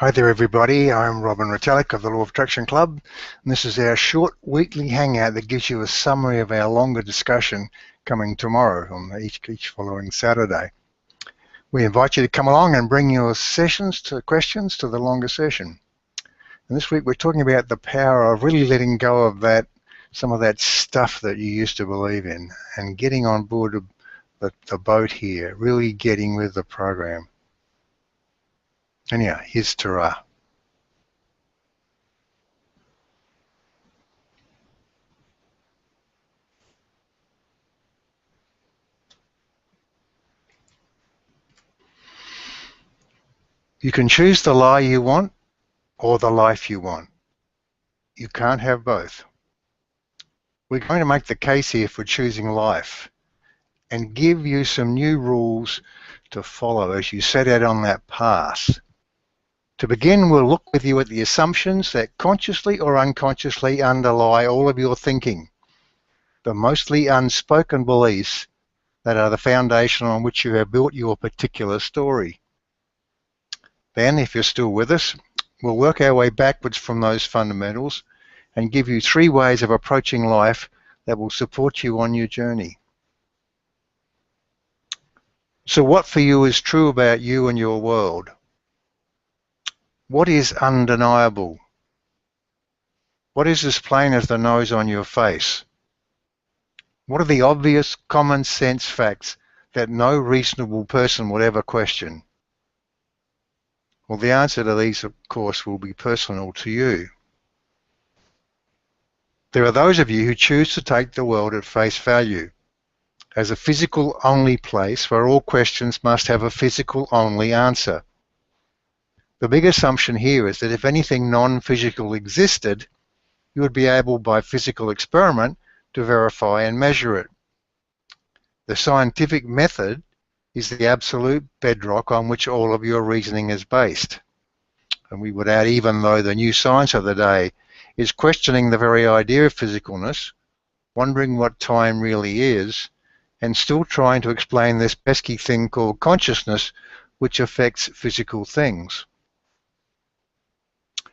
Hi there everybody, I'm Robin Retallick of the Law of Attraction Club, and this is our short weekly hangout that gives you a summary of our longer discussion coming tomorrow on each following Saturday. We invite you to come along and bring your questions to the longer session. And this week we're talking about the power of really letting go of some of that stuff that you used to believe in and getting on board the boat here, really getting with the program. Anyhow, here's Tara. You can choose the lie you want or the life you want. You can't have both. We're going to make the case here for choosing life and give you some new rules to follow as you set out on that path. To begin, we'll look with you at the assumptions that consciously or unconsciously underlie all of your thinking, the mostly unspoken beliefs that are the foundation on which you have built your particular story. Then, if you're still with us, we'll work our way backwards from those fundamentals and give you 3 ways of approaching life that will support you on your journey. So what for you is true about you and your world? What is undeniable? What is as plain as the nose on your face? What are the obvious common sense facts that no reasonable person would ever question? Well, the answer to these, of course, will be personal to you. There are those of you who choose to take the world at face value, as a physical-only place where all questions must have a physical-only answer. The big assumption here is that if anything non-physical existed, you would be able, by physical experiment, to verify and measure it. The scientific method is the absolute bedrock on which all of your reasoning is based. And we would add, even though the new science of the day is questioning the very idea of physicalness, wondering what time really is, and still trying to explain this pesky thing called consciousness, which affects physical things.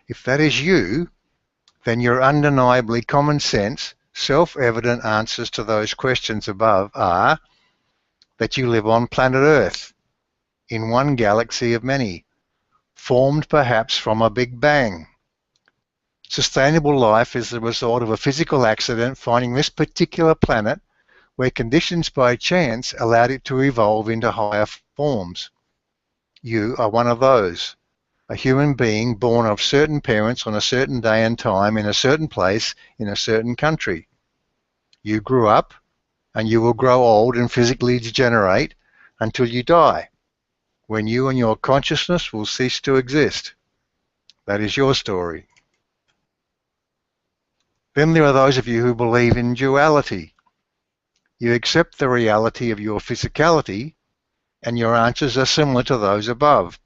If that is you, then your undeniably common sense, self-evident answers to those questions above are that you live on planet Earth, in one galaxy of many, formed perhaps from a big bang. Sustainable life is the result of a physical accident finding this particular planet where conditions by chance allowed it to evolve into higher forms. You are one of those, a human being born of certain parents on a certain day and time in a certain place in a certain country. You grew up, and you will grow old and physically degenerate until you die, when you and your consciousness will cease to exist. That is your story. Then there are those of you who believe in duality. You accept the reality of your physicality, and your answers are similar to those above,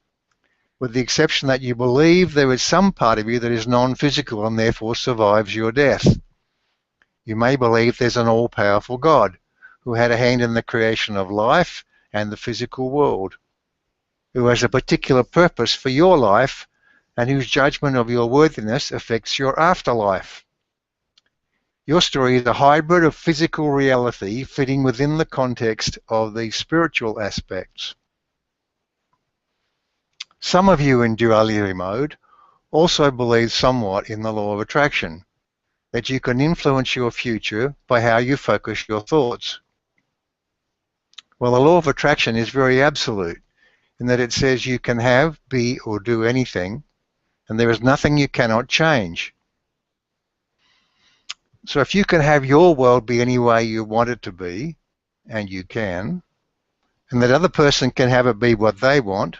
with the exception that you believe there is some part of you that is non-physical and therefore survives your death. You may believe there's an all-powerful God who had a hand in the creation of life and the physical world, who has a particular purpose for your life and whose judgment of your worthiness affects your afterlife. Your story is a hybrid of physical reality fitting within the context of the spiritual aspects. Some of you in duality mode also believe somewhat in the law of attraction, that you can influence your future by how you focus your thoughts. Well, the law of attraction is very absolute in that it says you can have, be, or do anything, and there is nothing you cannot change. So if you can have your world be any way you want it to be, and you can, and that other person can have it be what they want,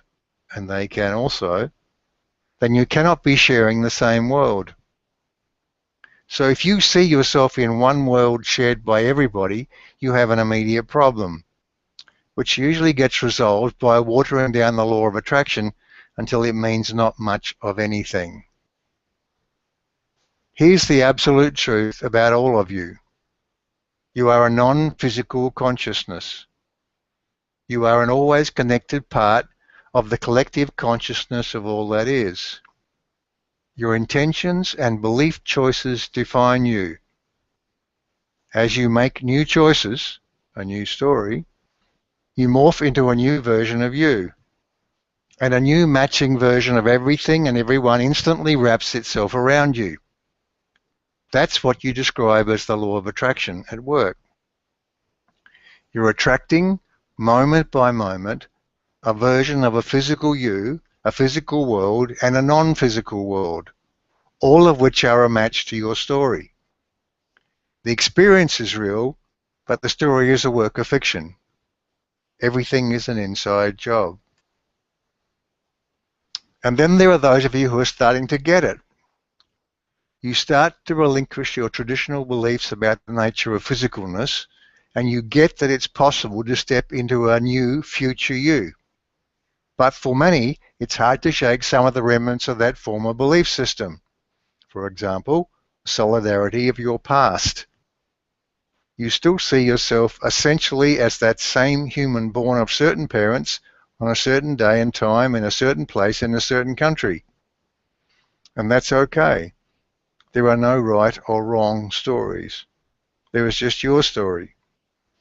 and they can also, then you cannot be sharing the same world. So if you see yourself in one world shared by everybody, you have an immediate problem, which usually gets resolved by watering down the law of attraction until it means not much of anything. Here's the absolute truth about all of you. You are a non-physical consciousness. You are an always connected part of the collective consciousness of all that is. Your intentions and belief choices define you. As you make new choices, a new story, you morph into a new version of you. And a new matching version of everything and everyone instantly wraps itself around you. That's what you describe as the law of attraction at work. You're attracting, moment by moment, a version of a physical you, a physical world, and a non-physical world, all of which are a match to your story. The experience is real, but the story is a work of fiction. Everything is an inside job. And then there are those of you who are starting to get it. You start to relinquish your traditional beliefs about the nature of physicalness, and you get that it's possible to step into a new future you. But for many, it's hard to shake some of the remnants of that former belief system. For example, solidarity of your past. You still see yourself essentially as that same human born of certain parents on a certain day and time in a certain place in a certain country. And that's okay. There are no right or wrong stories. There is just your story.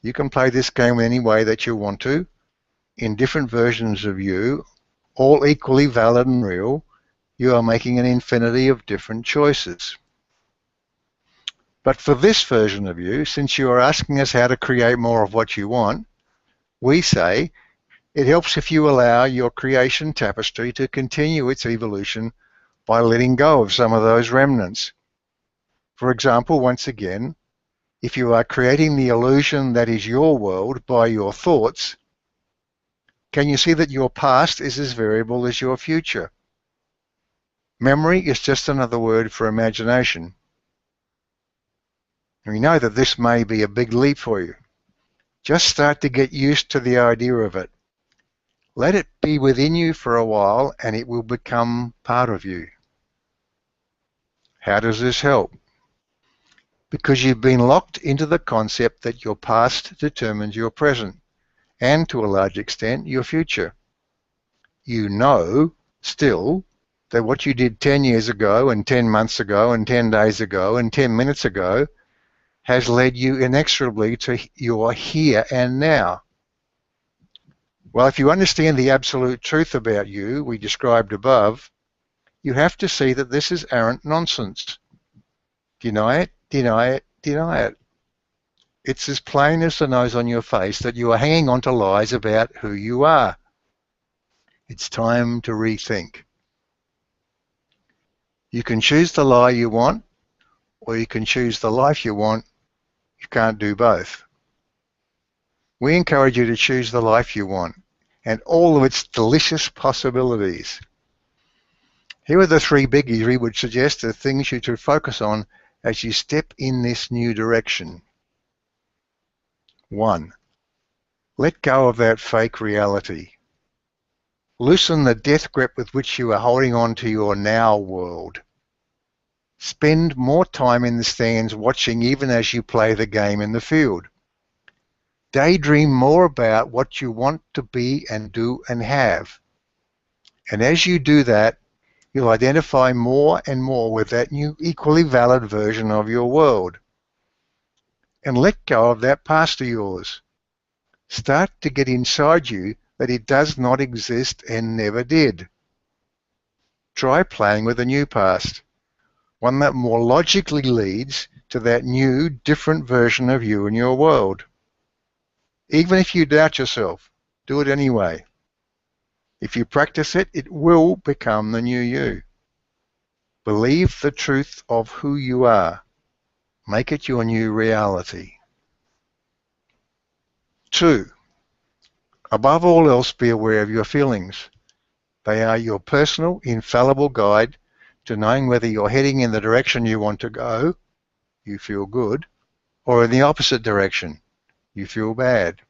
You can play this game any way that you want to, in different versions of you, all equally valid and real. You are making an infinity of different choices. But for this version of you, since you are asking us how to create more of what you want, we say it helps if you allow your creation tapestry to continue its evolution by letting go of some of those remnants. For example, once again, if you are creating the illusion that is your world by your thoughts, can you see that your past is as variable as your future? Memory is just another word for imagination. We know that this may be a big leap for you. Just start to get used to the idea of it. Let it be within you for a while and it will become part of you. How does this help? Because you've been locked into the concept that your past determines your present and, to a large extent, your future. You know still that what you did 10 years ago and 10 months ago and 10 days ago and 10 minutes ago has led you inexorably to your here and now. Well, if you understand the absolute truth about you we described above, you have to see that this is arrant nonsense. Deny it, deny it, deny it. It's as plain as the nose on your face that you are hanging on to lies about who you are. It's time to rethink. You can choose the lie you want, or you can choose the life you want. You can't do both. We encourage you to choose the life you want and all of its delicious possibilities. Here are the three biggies we would suggest are things you should focus on as you step in this new direction. 1. Let go of that fake reality. Loosen the death grip with which you are holding on to your now world. Spend more time in the stands watching even as you play the game in the field. Daydream more about what you want to be and do and have. And as you do that, you'll identify more and more with that new equally valid version of your world. And let go of that past of yours. Start to get inside you that it does not exist and never did. Try playing with a new past, one that more logically leads to that new, different version of you and your world. Even if you doubt yourself, do it anyway. If you practice it, it will become the new you. Believe the truth of who you are. Make it your new reality. 2. Above all else, be aware of your feelings. They are your personal, infallible guide to knowing whether you're heading in the direction you want to go, you feel good, or in the opposite direction, you feel bad.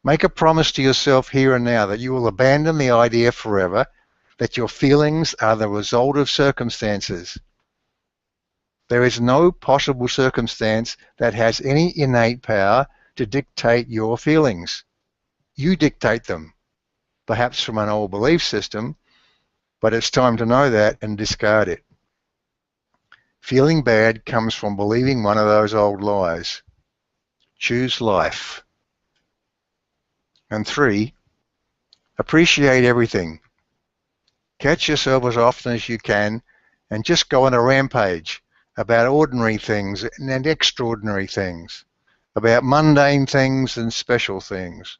Make a promise to yourself here and now that you will abandon the idea forever that your feelings are the result of circumstances. There is no possible circumstance that has any innate power to dictate your feelings. You dictate them. perhaps from an old belief system, but it's time to know that and discard it. Feeling bad comes from believing one of those old lies. Choose life. And 3, appreciate everything. Catch yourself as often as you can and just go on a rampage about ordinary things and extraordinary things, about mundane things and special things,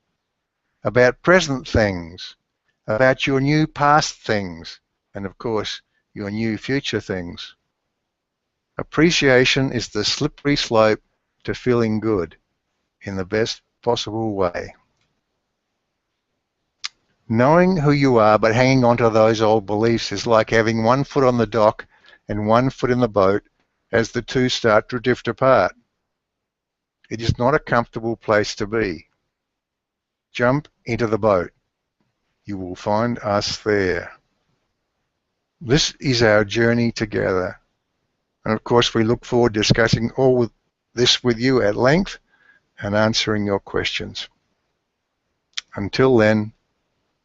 about present things, about your new past things, and of course, your new future things. Appreciation is the slippery slope to feeling good in the best possible way. Knowing who you are but hanging on to those old beliefs is like having one foot on the dock and one foot in the boat as the two start to drift apart. It is not a comfortable place to be. Jump into the boat. You will find us there. This is our journey together. And of course, we look forward to discussing all this with you at length and answering your questions. Until then,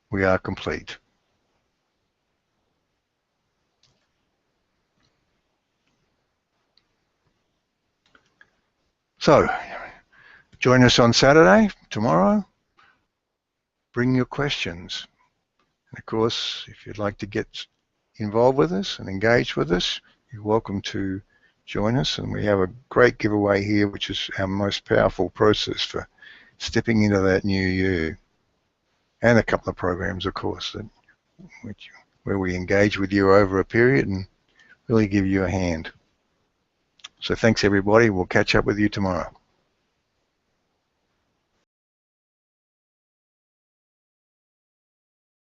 we are complete. So, join us on Saturday, tomorrow. Bring your questions. And of course, if you'd like to get involved with us and engage with us, you're welcome to join us. And we have a great giveaway here, which is our most powerful process for stepping into that new you. And a couple of programs, of course, where we engage with you over a period and really give you a hand. So thanks, everybody. We'll catch up with you tomorrow.